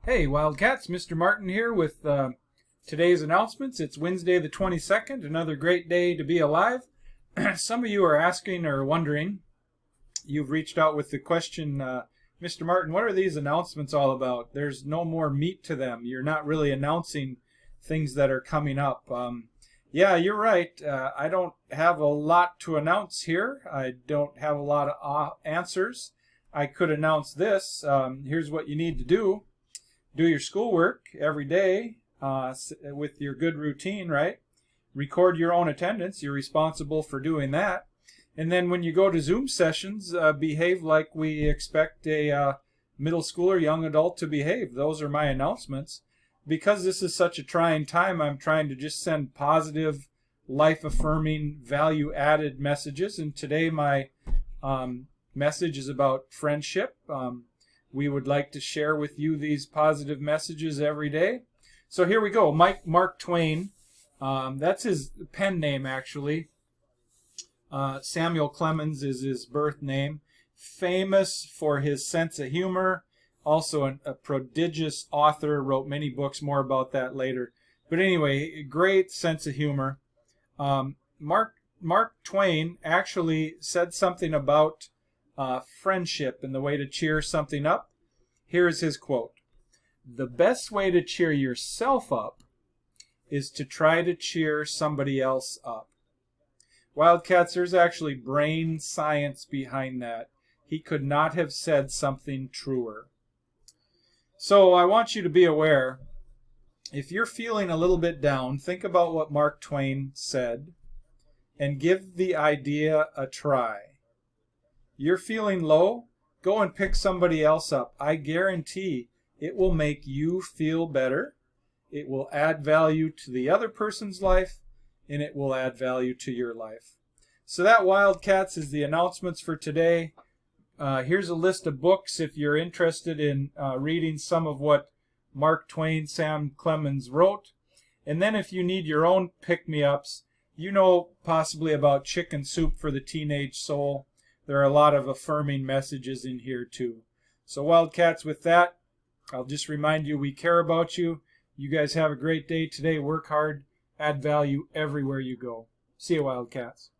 Hey Wildcats, Mr. Martin here with today's announcements. It's Wednesday the 22nd, another great day to be alive. Some of you are asking or wondering, you've reached out with the question, Mr. Martin, what are these announcements all about? There's no more meat to them. You're not really announcing things that are coming up. Yeah, you're right. I don't have a lot to announce here. I don't have a lot of answers. I could announce this. Here's what you need to do. Do your schoolwork every day with your good routine, right? Record your own attendance. You're responsible for doing that. And then when you go to Zoom sessions, behave like we expect a middle schooler, young adult to behave. Those are my announcements. Because this is such a trying time, I'm trying to just send positive, life-affirming, value-added messages. And today my message is about friendship. We would like to share with you these positive messages every day. So here we go. Mark Twain. That's his pen name, actually. Samuel Clemens is his birth name. Famous for his sense of humor. Also a prodigious author. Wrote many books. More about that later. But anyway, great sense of humor. Mark Twain actually said something about friendship and the way to cheer something up. Here's his quote. The best way to cheer yourself up is to try to cheer somebody else up. Wildcats, there's actually brain science behind that. He could not have said something truer. So I want you to be aware, if you're feeling a little bit down, think about what Mark Twain said and give the idea a try. You're feeling low? Go and pick somebody else up. I guarantee it will make you feel better. It will add value to the other person's life, and it will add value to your life. So that, Wildcats, is the announcements for today. Here's a list of books if you're interested in reading some of what Mark Twain, Sam Clemens wrote. And then if you need your own pick-me-ups, you know possibly about Chicken Soup for the Teenage Soul. There are a lot of affirming messages in here too. So Wildcats, with that, I'll just remind you we care about you. You guys have a great day today. Work hard. Add value everywhere you go. See you, Wildcats.